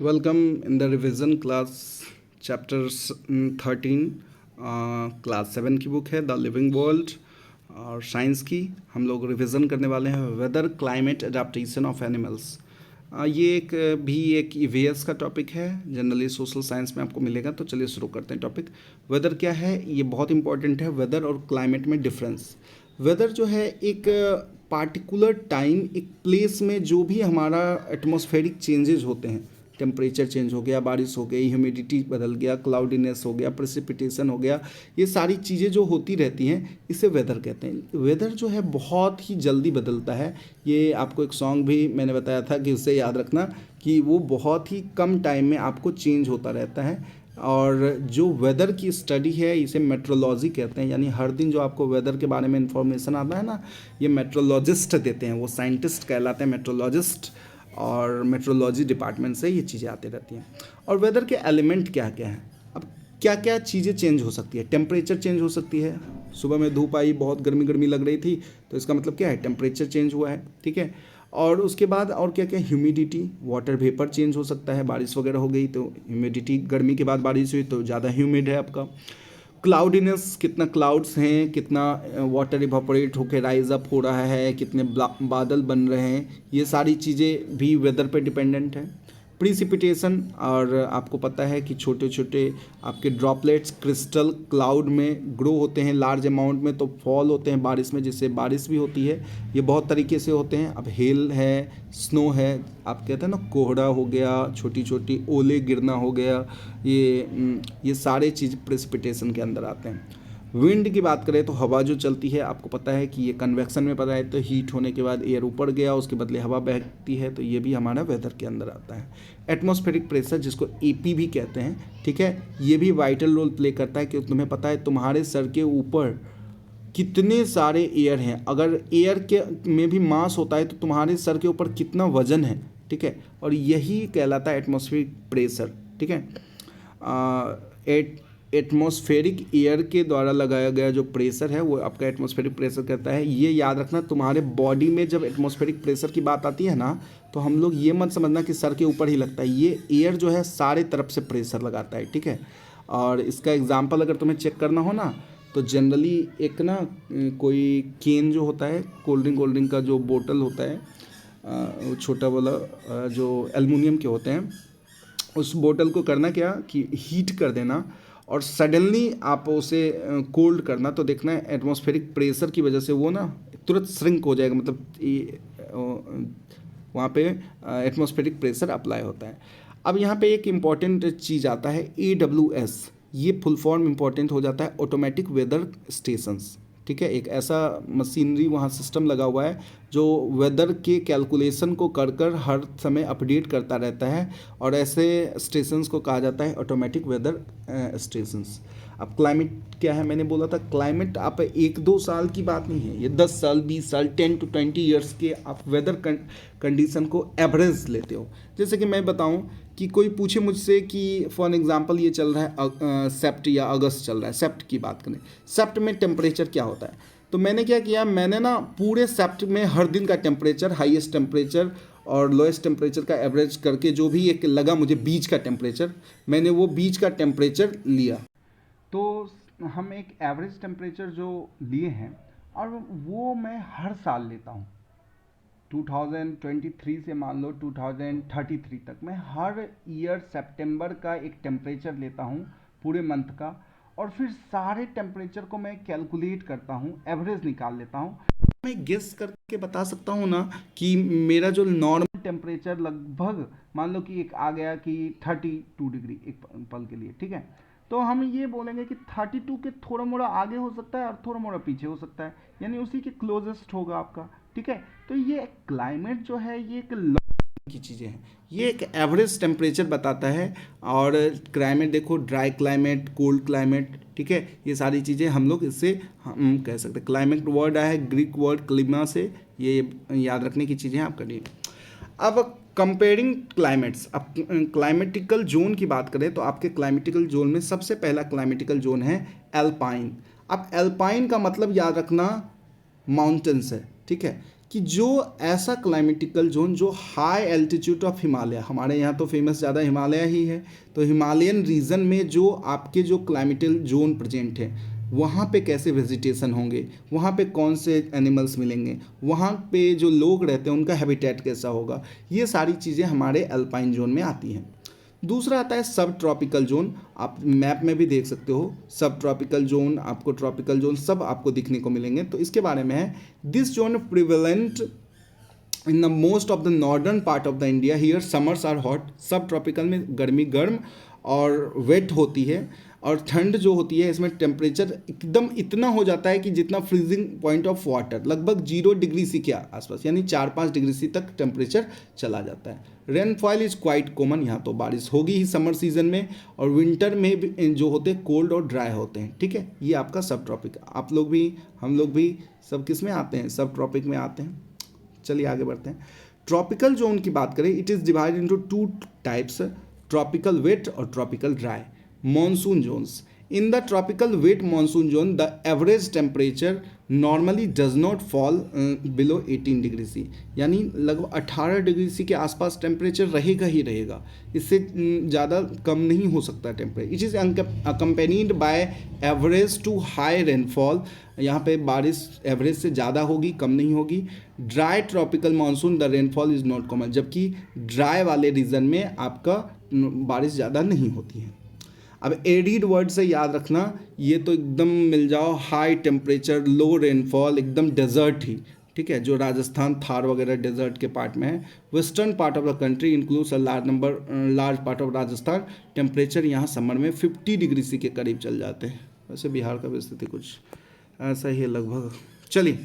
Welcome in the revision class chapter 13 class 7 की book है the living world और science की हम लोग रिवीजन करने वाले हैं weather climate adaptation of animals. ये एक ईवीएस का टॉपिक है, जनरली सोशल साइंस में आपको मिलेगा। तो चलिए शुरू करते हैं टॉपिक। वेदर क्या है, ये बहुत इंपॉर्टेंट है। वेदर और क्लाइमेट में डिफरेंस। वेदर जो है एक पार्टिकुलर टाइम एक प्लेस में जो भी हमारा एटमॉस्फेरिक चेंजेस होते हैं, टेम्परेचर चेंज हो गया, बारिश हो गई, ह्यूमिडिटी बदल गया, क्लाउडीनेस हो गया, प्रेसिपिटेशन हो गया, ये सारी चीज़ें जो होती रहती हैं इसे वेदर कहते हैं। वेदर जो है बहुत ही जल्दी बदलता है। ये आपको एक सॉन्ग भी मैंने बताया था कि उससे याद रखना कि वो बहुत ही कम टाइम में आपको चेंज होता रहता है। और जो वेदर की स्टडी है इसे मेट्रोलॉजी कहते हैं, यानी हर दिन जो आपको वेदर के बारे में इंफॉर्मेशन आता है ना, ये मेट्रोलॉजिस्ट देते हैं, वो साइंटिस्ट कहलाते हैं मेट्रोलॉजिस्ट। और मेट्रोलॉजी डिपार्टमेंट से ये चीज़ें आती रहती हैं। और वेदर के एलिमेंट क्या क्या हैं, अब क्या क्या चीज़ें चेंज हो सकती है। टेम्परेचर चेंज हो सकती है, सुबह में धूप आई, बहुत गर्मी गर्मी लग रही थी, तो इसका मतलब क्या है, टेम्परेचर चेंज हुआ है, ठीक है। और उसके बाद और क्या क्या, ह्यूमिडिटी, वाटर वेपर चेंज हो सकता है, बारिश वगैरह हो गई तो ह्यूमिडिटी, गर्मी के बाद बारिश हुई तो ज़्यादा ह्यूमिड है आपका। क्लाउडीनेस, कितना क्लाउड्स हैं, कितना वाटर इवापोरेट होकर राइज अप हो रहा है, कितने बादल बन रहे हैं, ये सारी चीज़ें भी वेदर पे डिपेंडेंट है। प्रिसिपिटेशन, और आपको पता है कि छोटे छोटे आपके ड्रॉपलेट्स क्रिस्टल क्लाउड में ग्रो होते हैं लार्ज अमाउंट में, तो फॉल होते हैं बारिश में, जिससे बारिश भी होती है। ये बहुत तरीके से होते हैं। अब हेल है, स्नो है, आप कहते हैं ना कोहरा हो गया, छोटी छोटी ओले गिरना हो गया, ये सारे चीज़ प्रेसिपिटेशन के अंदर आते हैं। विंड की बात करें तो हवा जो चलती है, आपको पता है कि ये कन्वेक्शन में पता है, तो हीट होने के बाद एयर ऊपर गया, उसके बदले हवा बहती है, तो ये भी हमारा वेदर के अंदर आता है। एटमॉस्फेरिक प्रेशर, जिसको एपी भी कहते हैं, ठीक है, ये भी वाइटल रोल प्ले करता है कि तुम्हें पता है तुम्हारे सर के ऊपर कितने सारे एयर हैं। अगर एयर के में भी मास होता है तो तुम्हारे सर के ऊपर कितना वजन है, ठीक है, और यही कहलाता है एटमॉस्फेरिक प्रेशर, ठीक है। एटमॉस्फेरिक एयर के द्वारा लगाया गया जो प्रेशर है वो आपका एटमॉस्फेरिक प्रेशर कहता है। ये याद रखना, तुम्हारे बॉडी में जब एटमॉस्फेरिक प्रेशर की बात आती है ना, तो हम लोग ये मत समझना कि सर के ऊपर ही लगता है, ये एयर जो है सारे तरफ से प्रेशर लगाता है, ठीक है। और इसका एग्जाम्पल अगर तुम्हें चेक करना हो ना, तो जनरली एक ना कोई केन जो होता है, कोल्ड ड्रिंक का जो बोतल होता है, छोटा वाला, जो एल्युमिनियम के होते हैं, उस बोतल को करना क्या कि हीट कर देना और सडनली आप उसे कोल्ड करना, तो देखना है एटमॉस्फेरिक प्रेशर की वजह से वो ना तुरंत श्रिंक हो जाएगा, मतलब वहाँ पे एटमॉस्फेरिक प्रेशर अप्लाई होता है। अब यहाँ पे एक इम्पॉर्टेंट चीज़ आता है AWS, ये फुल फॉर्म इम्पॉर्टेंट हो जाता है ऑटोमेटिक वेदर स्टेशंस, ठीक है। एक ऐसा मशीनरी वहाँ सिस्टम लगा हुआ है जो वेदर के कैलकुलेशन को कर कर हर समय अपडेट करता रहता है, और ऐसे स्टेशंस को कहा जाता है ऑटोमेटिक वेदर स्टेशंस। अब क्लाइमेट क्या है, मैंने बोला था क्लाइमेट आप 1-2 साल की बात नहीं है, ये 10 साल 20 साल 10 to 20 ईयर्स के आप वेदर कंडीशन को एवरेज लेते हो। जैसे कि मैं बताऊं कि कोई पूछे मुझसे कि फॉर एग्जांपल ये चल रहा है सेप्ट या अगस्त चल रहा है, सेप्ट की बात करें, सेप्ट में टेम्परेचर क्या होता है, तो मैंने क्या किया, मैंने ना पूरे सेप्ट में हर दिन का टेम्परेचर, हाईएस्ट टेम्परेचर और लोएस्ट टेम्परेचर का एवरेज करके, जो भी एक लगा मुझे बीच का टेम्परेचर, मैंने वो बीच का टेम्परेचर लिया। तो हम एक एवरेज टेम्परेचर जो लिए हैं, और वो मैं हर साल लेता हूँ 2023 से मान लो 2033 तक, मैं हर ईयर सितंबर का एक टेम्परेचर लेता हूँ पूरे मंथ का, और फिर सारे टेम्परेचर को मैं कैलकुलेट करता हूँ, एवरेज निकाल लेता हूँ। मैं गेस करके बता सकता हूँ ना कि मेरा जो नॉर्मल टेम्परेचर लगभग मान लो कि एक आ गया कि 32 डिग्री एक पल के लिए, ठीक है, तो हम ये बोलेंगे कि 32 के थोड़ा मोड़ा आगे हो सकता है और थोड़ा मोड़ा पीछे हो सकता है, यानी उसी के क्लोजेस्ट होगा आपका, ठीक है। तो ये क्लाइमेट जो है ये एक की चीज़ें हैं, ये एक एवरेज टेम्परेचर बताता है। और क्लाइमेट देखो, ड्राई क्लाइमेट, कोल्ड क्लाइमेट, ठीक है, ये सारी चीज़ें हम लोग इससे हम कह सकते हैं। क्लाइमेट वर्ड आया है ग्रीक वर्ड क्लिमा से, ये याद रखने की चीज़ें आप करिए। अब कंपेयरिंग क्लाइमेट्स, अब क्लाइमेटिकल जोन की बात करें तो आपके क्लाइमेटिकल जोन में सबसे पहला क्लाइमेटिकल जोन है एल्पाइन। अब एल्पाइन का मतलब याद रखना माउंटेन्स है, ठीक है। कि जो ऐसा क्लाइमेटिकल जोन जो हाई एल्टीट्यूड ऑफ हिमालय, हमारे यहाँ तो फेमस ज़्यादा हिमालय ही है, तो हिमालयन रीजन में जो आपके जो क्लाइमेटिकल जोन प्रेजेंट है वहाँ पे कैसे वेजिटेशन होंगे, वहाँ पे कौन से एनिमल्स मिलेंगे, वहाँ पे जो लोग रहते हैं उनका हैबिटेट कैसा होगा, ये सारी चीज़ें हमारे अल्पाइन जोन में आती हैं। दूसरा आता है सब ट्रॉपिकल जोन। आप मैप में भी देख सकते हो, सब ट्रॉपिकल जोन, आपको ट्रॉपिकल जोन सब आपको दिखने को मिलेंगे। तो इसके बारे में है, this zone prevalent in the most of the northern part of the India, here summers are hot. Subtropical में गर्मी गर्म और वेट होती है, और ठंड जो होती है इसमें टेम्परेचर एकदम इतना हो जाता है कि जितना फ्रीजिंग पॉइंट ऑफ वाटर, लगभग 0 डिग्री सी के आसपास, यानी 4-5 डिग्री सी तक टेम्परेचर चला जाता है। रेनफॉल इज़ क्वाइट कॉमन, यहाँ तो बारिश होगी ही समर सीजन में, और विंटर में भी जो होते हैं कोल्ड और ड्राई होते हैं। ठीक है, ये आपका सब ट्रॉपिक, आप लोग भी हम लोग भी सब किस में आते हैं, सब ट्रॉपिक में आते हैं। चलिए आगे बढ़ते हैं। ट्रॉपिकल जोन की बात करें, it is divide into 2 types, tropical wet और tropical dry. Monsoon zones. In the tropical wet monsoon zone, the average temperature normally does not fall below 18 degree C, यानी लगभग 18 डिग्री सी के आसपास टेम्परेचर रहेगा ही रहेगा, इससे ज़्यादा कम नहीं हो सकता temperature. It is accompanied by average to high rainfall, यहाँ पे बारिश एवरेज से ज़्यादा होगी, कम नहीं होगी। Dry tropical monsoon the rainfall is not common, जबकि ड्राई वाले रीजन में आपका बारिश ज़्यादा नहीं होती है। अब एरिड वर्ड से याद रखना, ये तो एकदम मिल जाओ हाई टेम्परेचर लो रेनफॉल, एकदम डेजर्ट ही। ठीक है, जो राजस्थान थार वगैरह डेजर्ट के पार्ट में है। Western part of the country includes a large part of Rajasthan, temperature यहाँ समर में 50 डिग्री सी के करीब चल जाते हैं। वैसे बिहार का भी स्थिति कुछ ऐसा ही है लगभग। चलिए,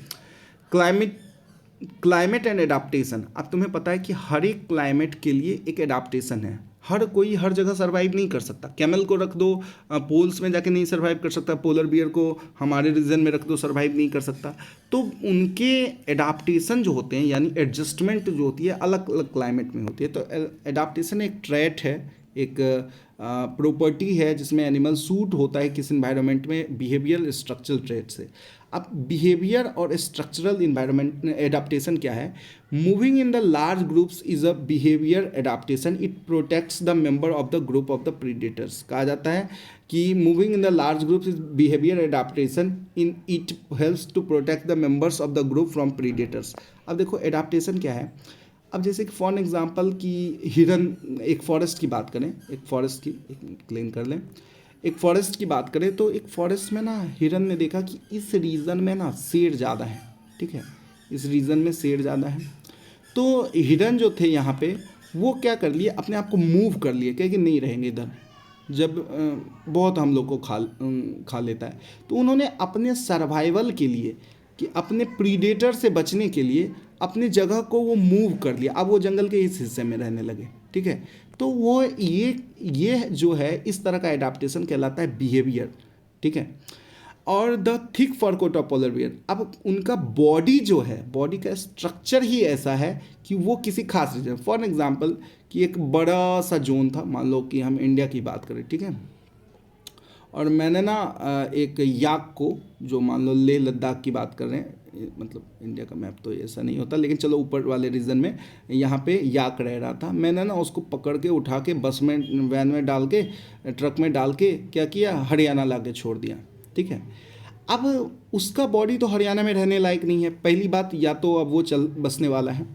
क्लाइमेट एंड एडाप्टेशन। अब तुम्हें पता है कि हर एक क्लाइमेट के लिए एक एडाप्टेशन है, हर कोई हर जगह सर्वाइव नहीं कर सकता। कैमल को रख दो पोल्स में जाके नहीं सर्वाइव कर सकता, पोलर बियर को हमारे रीजन में रख दो सर्वाइव नहीं कर सकता। तो उनके एडाप्टेशन जो होते हैं, यानी एडजस्टमेंट जो होती है अलग अलग क्लाइमेट में होती है। तो एडाप्टेशन एक ट्रेट है, एक प्रॉपर्टी है जिसमें एनिमल सूट होता है किस इन्वायरमेंट में, बिहेवियर स्ट्रक्चरल ट्रेट से। अब बिहेवियर और स्ट्रक्चरल इन्वायरमेंट एडाप्टेशन क्या है? Moving in the large groups is a behaviour adaptation, it protects the member of the group of the predators. कहा जाता है कि moving in the large groups is behaviour adaptation, in it helps to protect the members of the group from predators. अब देखो adaptation क्या है। अब जैसे कि फॉर एग्जांपल कि हिरन, एक फॉरेस्ट की बात करें, एक फॉरेस्ट की क्लीन कर लें, एक फॉरेस्ट की बात करें तो एक फॉरेस्ट में ना हिरन ने देखा कि इस रीजन में ना शेर ज़्यादा है। ठीक है, इस रीजन में शेर ज़्यादा है, तो हिरन जो थे यहाँ पे वो क्या कर लिए, अपने आप को मूव कर लिए, कहे कि नहीं रहेंगे इधर, जब बहुत हम लोग को खा लेता है। तो उन्होंने अपने सर्वाइवल के लिए, कि अपने प्रीडेटर से बचने के लिए अपनी जगह को वो मूव कर लिया। अब वो जंगल के इस हिस्से में रहने लगे। ठीक है, तो वो ये जो है इस तरह का एडाप्टेशन कहलाता है बिहेवियर। ठीक है, और the thick fur coat of polar bear, अब उनका बॉडी जो है, बॉडी का स्ट्रक्चर ही ऐसा है कि वो किसी खास रीजन, फॉर एग्जांपल कि एक बड़ा सा जोन था, मान लो कि हम इंडिया की बात करें। ठीक है, और मैंने ना एक याक को, जो मान लो लेह लद्दाख की बात कर रहे हैं, मतलब इंडिया का मैप तो ऐसा नहीं होता, लेकिन चलो ऊपर वाले रीजन में यहाँ पे याक रह रहा था, मैंने ना उसको पकड़ के उठा के बस में, वैन में डाल के, ट्रक में डाल के क्या किया, हरियाणा ला के छोड़ दिया। ठीक है, अब उसका बॉडी तो हरियाणा में रहने लायक नहीं है, पहली बात, या तो अब वो चल बसने वाला है,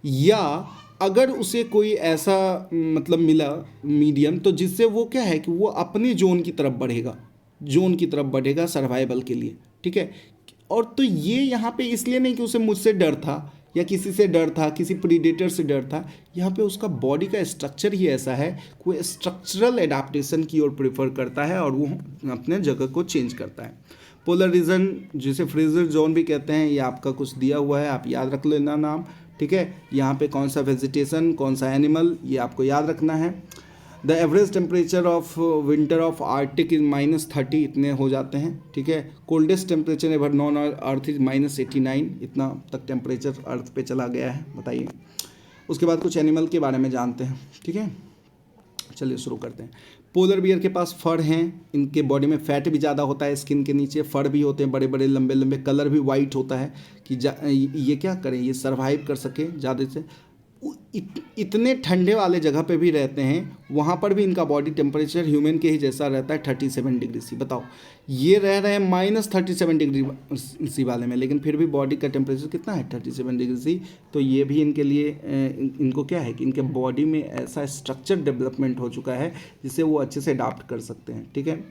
या अगर उसे कोई ऐसा मतलब मिला मीडियम, तो जिससे वो क्या है कि वो अपनी जोन की तरफ बढ़ेगा सर्वाइवल के लिए। ठीक है, और तो ये यहाँ पे इसलिए नहीं कि उसे मुझसे डर था या किसी से डर था, किसी प्रीडेटर से डर था, यहाँ पे उसका बॉडी का स्ट्रक्चर ही ऐसा है, कोई स्ट्रक्चरल एडाप्टेशन की ओर प्रेफर करता है और वो अपने जगह को चेंज करता है। पोलर रीजन जिसे फ्रीजर जोन भी कहते हैं, ये आपका कुछ दिया हुआ है, आप याद रख लेना नाम। ठीक है, यहाँ पे कौन सा वेजिटेशन, कौन सा एनिमल, ये आपको याद रखना है। The average temperature of winter of Arctic is -30, इतने हो जाते हैं। ठीक है, coldest temperature ever non earth is -89, इतना तक टेम्परेचर अर्थ पे चला गया है। बताइए, उसके बाद कुछ एनिमल के बारे में जानते हैं। ठीक है, चलिए शुरू करते हैं। पोलर बियर के पास फर हैं, इनके बॉडी में फैट भी ज़्यादा होता है, स्किन के नीचे फर भी होते हैं बड़े बड़े लंबे लंबे, कलर भी वाइट होता है कि ये क्या करें, ये सर्वाइव कर सके ज़्यादा से। इतने ठंडे वाले जगह पे भी रहते हैं, वहाँ पर भी इनका बॉडी टेम्परेचर ह्यूमन के ही जैसा रहता है 37 डिग्री सी। बताओ, ये रह रहे हैं -37 डिग्री सी वाले में, लेकिन फिर भी बॉडी का टेम्परेचर कितना है 37 डिग्री सी। तो ये भी इनके लिए इनको क्या है कि इनके बॉडी में ऐसा स्ट्रक्चर डेवलपमेंट हो चुका है जिससे वो अच्छे से अडाप्ट कर सकते हैं, ठीक है।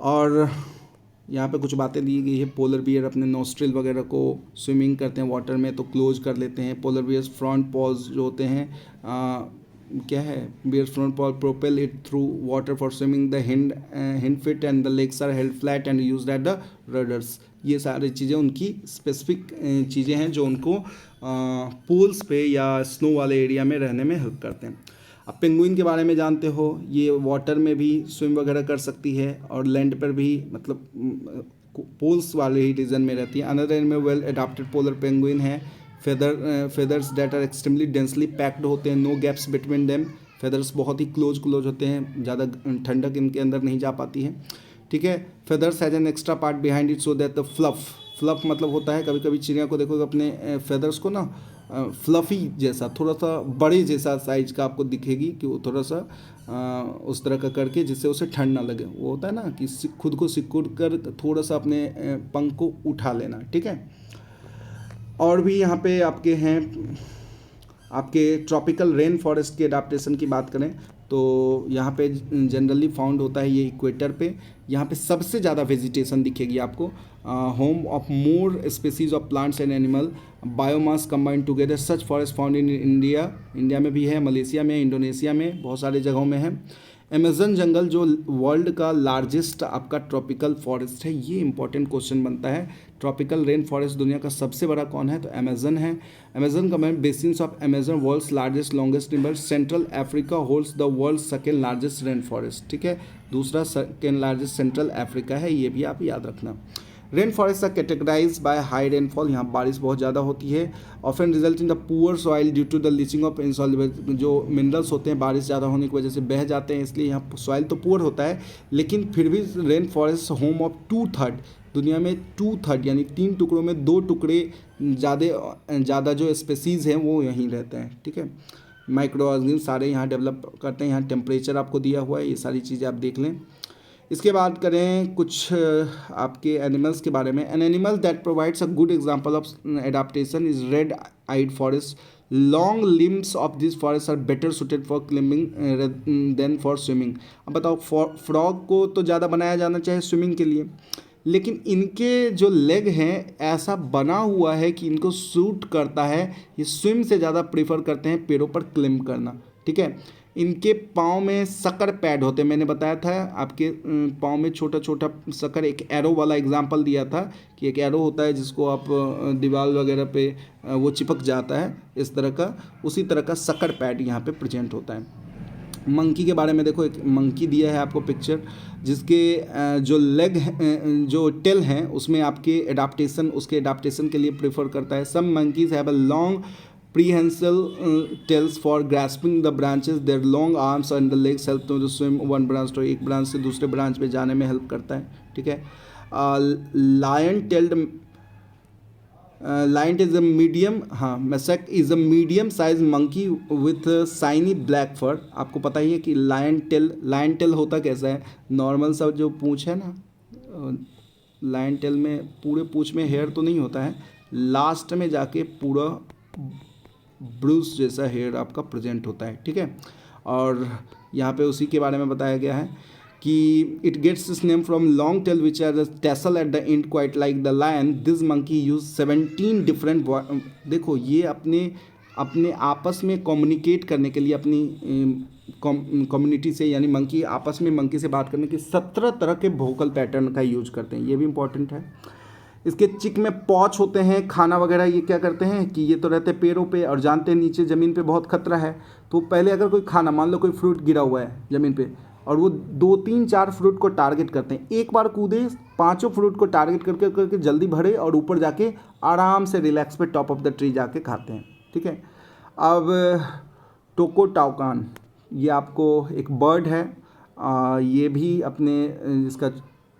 और यहाँ पे कुछ बातें दी गई है। पोलर बियर अपने नोस्ट्रिल वगैरह को स्विमिंग करते हैं वाटर में तो क्लोज कर लेते हैं। पोलर बियर्स फ्रंट पॉज जो होते हैं क्या है, bears front paws propel it through water for swimming. The hind feet and the legs are held flat and used at the rudders. ये सारी चीज़ें उनकी स्पेसिफिक चीज़ें हैं जो उनको पूल्स पे या स्नो वाले एरिया में रहने में हेल्प करते हैं। अब पेंगुइन के बारे में जानते हो, ये वाटर में भी स्विम वगैरह कर सकती है और लैंड पर भी, मतलब पोल्स वाले ही रीजन में रहती है। Another animal well adapted polar penguin है। Feathers that are extremely densely packed होते हैं, no gaps between them. Feathers बहुत ही क्लोज होते हैं, ज़्यादा ठंडक इनके अंदर नहीं जा पाती है, ठीक है। Feathers has an extra part behind it so that the fluff मतलब होता है, कभी कभी चिड़िया को देखोगे अपने फेदर्स को ना फ्लफ़ी जैसा, थोड़ा सा बड़े जैसा साइज का आपको दिखेगी कि वो थोड़ा सा उस तरह का करके जिससे उसे ठंड ना लगे। वो होता है ना कि खुद को सिकुड़ कर थोड़ा सा अपने पंख को उठा लेना, ठीक है। और भी यहाँ पे आपके हैं, आपके ट्रॉपिकल रेन फॉरेस्ट के अडाप्टेशन की बात करें तो यहाँ पे जनरली फाउंड होता है ये इक्वेटर पे। यहाँ पे सबसे ज़्यादा वेजिटेशन दिखेगी आपको। Home of more species of plants and animal, biomass combined together. Such forest found in India में भी है, मलेशिया में, इंडोनेशिया में, बहुत सारे जगहों में है। अमेज़न जंगल जो वर्ल्ड का लार्जेस्ट आपका ट्रॉपिकल फॉरेस्ट है, ये इंपॉर्टेंट क्वेश्चन बनता है। ट्रॉपिकल रेन फॉरेस्ट दुनिया का सबसे बड़ा कौन है, तो अमेज़न है। Amazon comment basins of Amazon world's largest longest river. Central Africa holds the world's second largest rain forest, ठीक है। दूसरा सेकेंड लार्जेस्ट सेंट्रल अफ्रीका है, ये भी आप याद रखना। Rain forest are categorise by high rainfall, यहाँ बारिश बहुत ज़्यादा होती है। Often result in the poor soil due to the leaching of insoluble, जो मिनरल्स होते हैं बारिश ज़्यादा होने की वजह से बह जाते हैं, इसलिए यहाँ सॉइल तो पुअर होता है। लेकिन फिर भी रेन फॉरेस्ट होम ऑफ 2/3, दुनिया में 2/3 यानी 3 टुकड़ों में 2 टुकड़े ज़्यादा जो स्पेसीज़ हैं वो यहीं रहते हैं, ठीक है। माइक्रो ऑर्गेनिज्म सारे यहाँ डेवलप करते हैं। यहाँ टेम्परेचर आपको दिया हुआ है, ये सारी चीज़ें आप देख लें। इसके बाद करें कुछ आपके एनिमल्स के बारे में। An animal that provides a good example of adaptation is red eyed forest. Long limbs of this forest are better suited for climbing than for swimming. अब बताओ, फ्रॉग को तो ज़्यादा बनाया जाना चाहिए स्विमिंग के लिए, लेकिन इनके जो लेग हैं ऐसा बना हुआ है कि इनको सूट करता है, ये स्विम से ज़्यादा प्रीफर करते हैं पेड़ों पर क्लाइंब करना, ठीक है। इनके पाँव में सकर पैड होते हैं, मैंने बताया था आपके पाँव में छोटा छोटा सकर, एक एरो वाला एग्जांपल दिया था कि एक एरो होता है जिसको आप दीवार वगैरह पे वो चिपक जाता है इस तरह का, उसी तरह का सकर पैड यहाँ पे प्रेजेंट होता है। मंकी के बारे में देखो, एक मंकी दिया है आपको पिक्चर, जिसके जो लेग जो टेल हैं उसमें आपके उसके एडाप्टेशन के लिए प्रेफर करता है। Some monkeys have a long prehensile tails for grasping the branches. Their long arms and the legs help them to swim one branch to, एक ब्रांच से दूसरे ब्रांच पे जाने में हेल्प करता है, ठीक है। लायन इज अ मीडियम, हाँ, macaque is a medium size monkey with shiny black fur. आपको पता ही है कि लायन टेल होता कैसा है, नॉर्मल सा जो पूँछ है ना, लायन टेल में पूरे पूँछ में हेयर तो नहीं होता है, लास्ट में जाके पूरा ब्रूस जैसा हेयर आपका प्रेजेंट होता है, ठीक है। और यहाँ पे उसी के बारे में बताया गया है कि it gets its name from long tail which are tassel at the end quite like the lion. This monkey use 17 different, देखो ये अपने आपस में कम्युनिकेट करने के लिए, अपनी कम्युनिटी से, यानी मंकी आपस में मंकी से बात करने के 17 तरह के वोकल पैटर्न का यूज करते हैं, ये भी इंपॉर्टेंट है। इसके चिक में पॉच होते हैं, खाना वगैरह ये क्या करते हैं कि ये तो रहते हैं पेड़ों पे, और जानते हैं नीचे ज़मीन पे बहुत खतरा है, तो पहले अगर कोई खाना, मान लो कोई फ्रूट गिरा हुआ है ज़मीन पे, और वो 2 3 4 फ्रूट को टारगेट करते हैं, एक बार कूदे 5 फ्रूट को टारगेट करके जल्दी भरे और ऊपर जाके आराम से रिलैक्स पे टॉप ऑफ द ट्री जाके खाते हैं, ठीक है। अब टोकोटाउकान, ये आपको एक बर्ड है, ये भी अपने इसका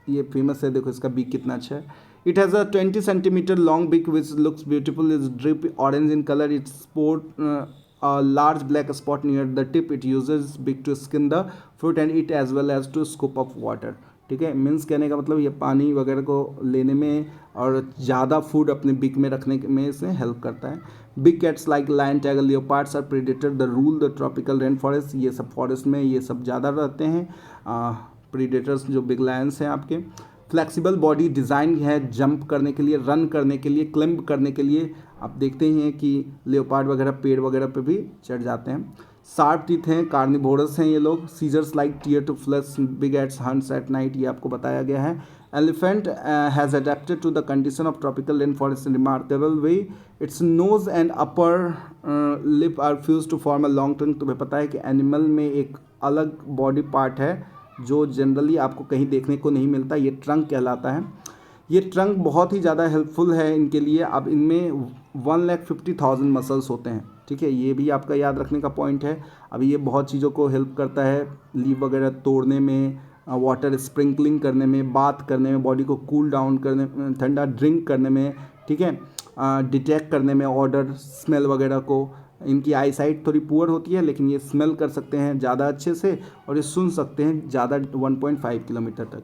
ये फेमस है, देखो इसका बीक कितना अच्छा है। It has a 20 centimetre long beak which looks beautiful, is drip orange in colour, it sport a large black spot near the tip, it uses beak to skin the fruit and eat as well as to scoop up water। ठीक है, means कहने का मतलब ये पानी वगैरह को लेने में और ज़्यादा फूड अपने बिक में रखने में इसे हेल्प करता है। Big cats like lion, tiger, leopards are predator the rule the tropical rain forest, ये सब फॉरेस्ट में ये सब ज़्यादा रहते हैं, प्रीडेटर्स जो बिग लायंस हैं आपके। फ्लेक्सिबल बॉडी डिज़ाइन है जंप करने के लिए, रन करने के लिए, क्लिम्ब करने के लिए। आप देखते ही हैं कि लेओपार्ड वगैरह पेड़ वगैरह पे भी चढ़ जाते हैं। शार्प टीथ हैं, कार्निवोरस हैं ये लोग। Scissors like tear to flesh, big eats hunts at night, ये आपको बताया गया है। Elephant has adapted to the condition of tropical rain forest in remarkable way, its nose and upper lip are fused to form a long tongue. तुम्हें पता है कि animal में एक अलग बॉडी पार्ट है जो जनरली आपको कहीं देखने को नहीं मिलता, ये ट्रंक कहलाता है। ये ट्रंक बहुत ही ज़्यादा हेल्पफुल है इनके लिए। अब इनमें 1,50,000 मसल्स होते हैं, ठीक है, ये भी आपका याद रखने का पॉइंट है। अब ये बहुत चीज़ों को हेल्प करता है, लीव वगैरह तोड़ने में, वाटर स्प्रिंकलिंग करने में, बात करने में, बॉडी को कूल डाउन करने, ठंडा ड्रिंक करने में, ठीक है, डिटेक्ट करने में, ऑर्डर स्मेल वगैरह को। इनकी आई साइट थोड़ी पुअर होती है लेकिन ये स्मेल कर सकते हैं ज़्यादा अच्छे से और ये सुन सकते हैं ज़्यादा 1.5 किलोमीटर तक।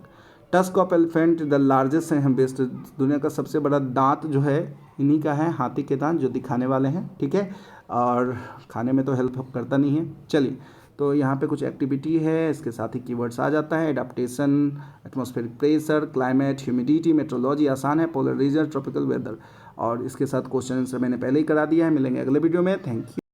Tusk of elephant the largest है बेस्ट, दुनिया का सबसे बड़ा दांत जो है इन्हीं का है, हाथी के दांत जो दिखाने वाले हैं, ठीक है, और खाने में तो हेल्प करता नहीं है। चलिए, तो यहाँ पे कुछ एक्टिविटी है, इसके साथ ही कीवर्ड्स आ जाता है। Adaptation, atmospheric pressure, climate, humidity, metrology आसान है, पोलर रीजन, ट्रॉपिकल वेदर, और इसके साथ क्वेश्चन आंसर मैंने पहले ही करा दिया है। मिलेंगे अगले वीडियो में, थैंक यू।